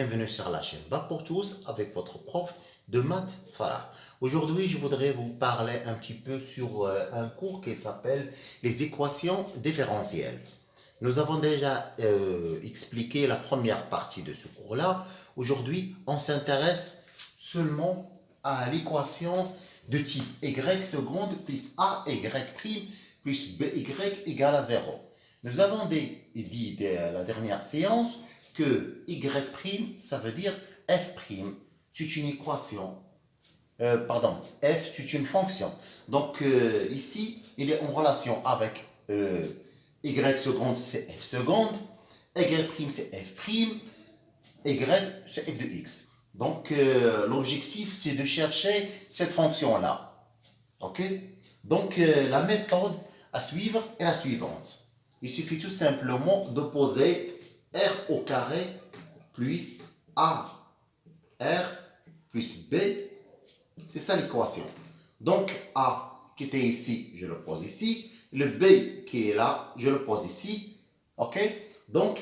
bienvenue sur la chaîne Bac pour tous avec votre prof de maths Farah. Aujourd'hui, je voudrais vous parler un petit peu sur un cours qui s'appelle les équations différentielles. Nous avons déjà expliqué la première partie de ce cours-là. Aujourd'hui, on s'intéresse seulement à l'équation de type y seconde plus ay' plus by égale à 0. Nous avons dit la dernière séance que y', ça veut dire f', c'est une équation, f, c'est une fonction. Donc ici, il est en relation avec y seconde, c'est f seconde, y', c'est f', y, c'est f de x. Donc l'objectif, c'est de chercher cette fonction-là. Ok? Donc la méthode à suivre est la suivante. Il suffit tout simplement d'opposer r au carré plus a r plus b. C'est ça l'équation. Donc a qui était ici, je le pose ici. Le b qui est là, je le pose ici. Ok? Donc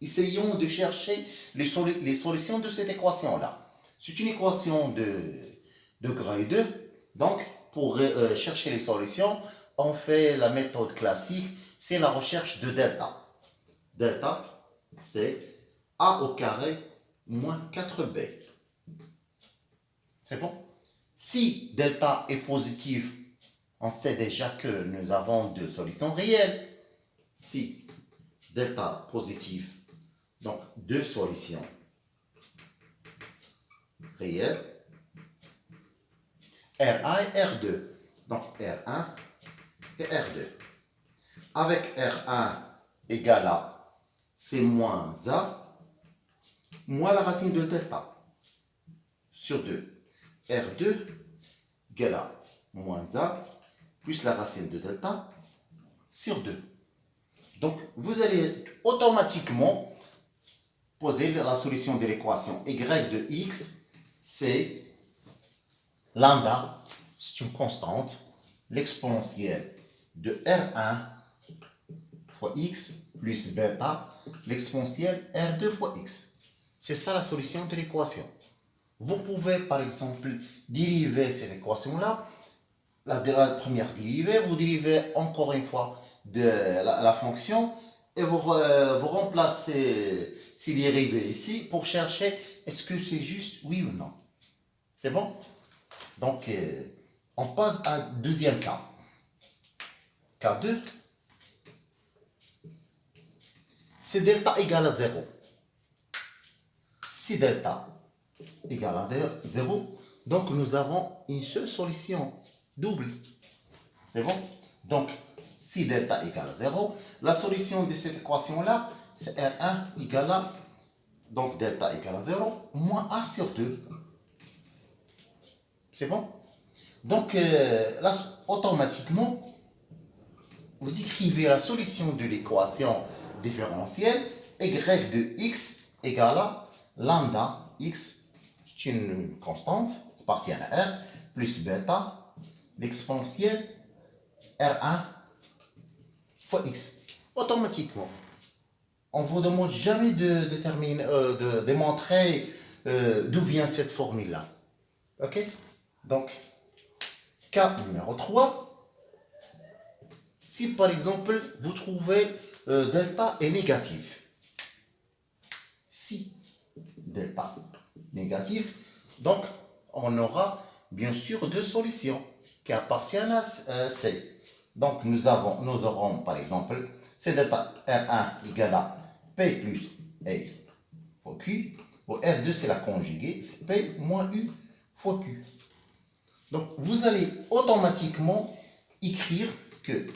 essayons de chercher les solutions de cette équation-là. C'est une équation de degré 2. Donc pour chercher les solutions, on fait la méthode classique, c'est la recherche de delta. Delta, c'est a au carré moins 4b. C'est bon? Si delta est positif, on sait déjà que nous avons deux solutions réelles. Si delta positif, donc deux solutions réelles, R1 et R2. Donc R1 et R2. Avec R1 égale à, c'est moins A, moins la racine de delta sur 2. R2 égale à moins A plus la racine de delta sur 2. Donc, vous allez automatiquement poser la solution de l'équation y de x, c'est lambda, c'est une constante, l'exponentielle de R1 fois x plus bêta, l'exponentielle R2 fois x. C'est ça la solution de l'équation. Vous pouvez par exemple dériver cette équation-là. La première dérivée, vous dérivez encore une fois de la fonction et vous remplacez ces dérivés ici pour chercher est-ce que c'est juste oui ou non. C'est bon? Donc, on passe à deuxième cas. Cas 2. Si delta égale à 0. Si delta égale à 0, donc nous avons une seule solution double. C'est bon? Donc, si delta égale à 0, la solution de cette équation-là, c'est R1 égale à, donc delta égale à 0, moins A sur 2. C'est bon? Donc, là, automatiquement, vous écrivez la solution de l'équation différentielle y de x égale à lambda x, c'est une constante partielle à r, plus bêta, l'exponentielle R1 fois x. Automatiquement. On ne vous demande jamais de démontrer d'où vient cette formule-là. Ok? Donc, cas numéro 3. Si par exemple, vous trouvez delta est négatif. Si delta négatif, donc on aura bien sûr deux solutions qui appartiennent à C. Donc nous aurons par exemple, c'est delta R1 égale à P plus A fois Q. Pour R2 c'est la conjuguée, c'est P moins U fois Q. Donc vous allez automatiquement écrire que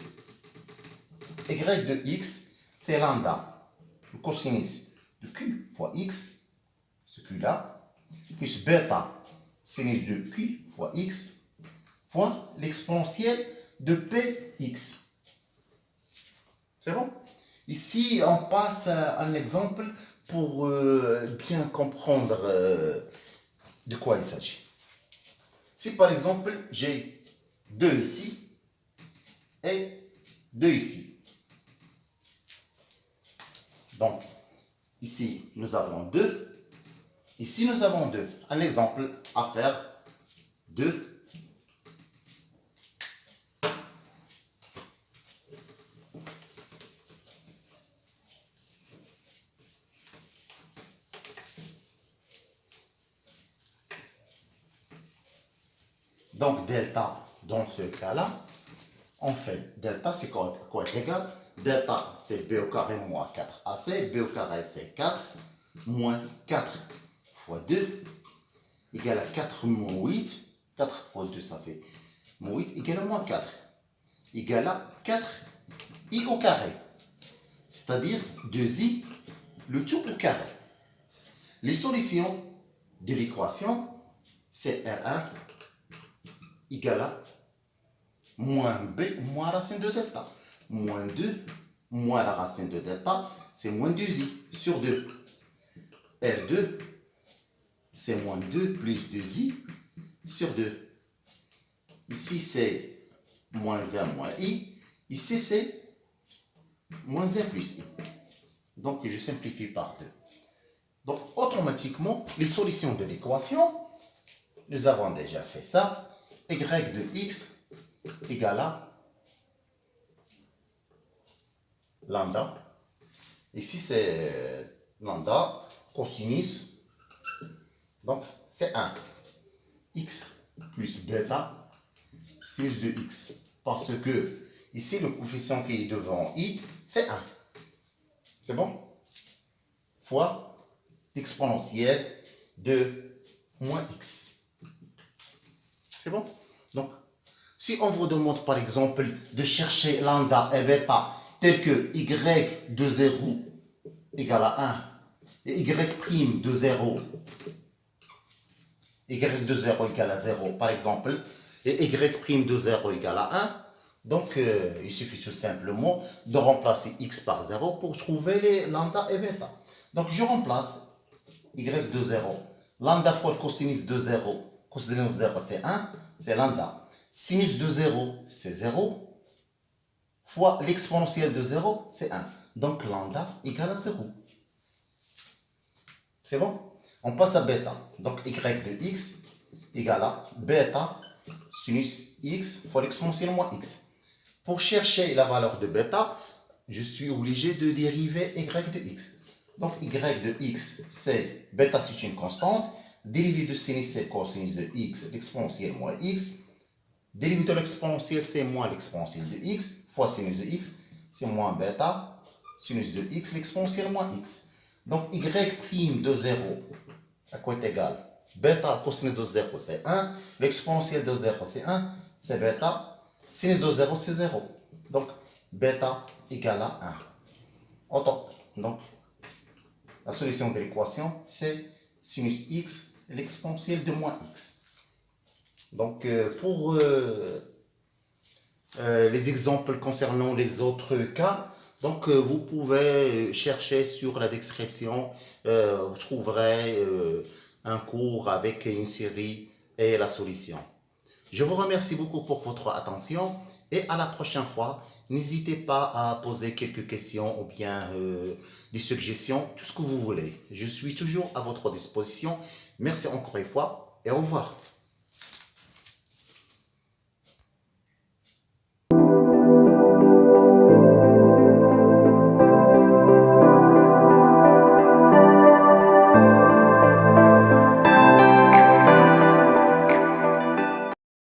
y de x, c'est lambda, le cosinus de q fois x, ce q-là, plus bêta, sinus de q fois x, fois l'exponentielle de px. C'est bon? Ici, on passe à un exemple pour bien comprendre de quoi il s'agit. Si par exemple, j'ai 2 ici et 2 ici. Donc, ici, nous avons 2 Ici, nous avons 2. Un exemple à faire. 2. Donc, delta, dans ce cas-là, on fait delta, c'est quoi être égal? Delta, c'est b au carré moins 4ac. b au carré, c'est 4, moins 4 fois 2, égale à 4 moins 8. 4 fois 2, ça fait moins 8, égale à moins 4. Égale à 4i au carré. C'est-à-dire 2i, le tout au carré. Les solutions de l'équation, c'est R1 égale à moins b moins racine de delta. Moins 2 moins la racine de delta, c'est moins 2i sur 2. R2, c'est moins 2 plus 2i sur 2. Ici, c'est moins 1 moins i. Ici, c'est moins 1 plus i. Donc, je simplifie par 2. Donc, automatiquement, les solutions de l'équation, nous avons déjà fait ça. Y de x égale à lambda. Ici, c'est lambda, cosinus. Donc, c'est 1. X plus bêta, sinus de x. Parce que, ici, le coefficient qui est devant i, c'est 1. C'est bon? Fois l'exponentielle de moins x. C'est bon? Donc, si on vous demande, par exemple, de chercher lambda et bêta tel que y de 0 égale à 1 et y' de 0 égale à 0, par exemple, et y' de 0 égale à 1, donc il suffit tout simplement de remplacer x par 0 pour trouver les lambda et bêta. Donc je remplace y de 0, lambda fois le cosinus de 0, cosinus de 0 c'est 1, c'est lambda. Sinus de 0, c'est 0, fois l'exponentielle de 0, c'est 1. Donc lambda égale à 0. C'est bon? On passe à bêta. Donc y de x égale à bêta sinus x fois l'exponentielle moins x. Pour chercher la valeur de bêta, je suis obligé de dériver y de x. Donc y de x, c'est bêta, c'est une constante. Dérivé de sinus, c'est cosinus de x, l'exponentielle moins x. Dérivé de l'exponentielle, c'est moins l'exponentielle de x, fois sinus de x, c'est moins bêta, sinus de x, l'exponentielle moins x. Donc y' de 0, à quoi est égal? Bêta, cosinus de 0, c'est 1. L'exponentielle de 0, c'est 1. C'est bêta. Sinus de 0, c'est 0. Donc, bêta égale à 1. Autant. Donc, la solution de l'équation, c'est sinus x et l'exponentielle de moins x. Donc, pour les exemples concernant les autres cas, donc vous pouvez chercher sur la description, vous trouverez un cours avec une série et la solution. Je vous remercie beaucoup pour votre attention et à la prochaine fois, n'hésitez pas à poser quelques questions ou bien des suggestions, tout ce que vous voulez. Je suis toujours à votre disposition. Merci encore une fois et au revoir.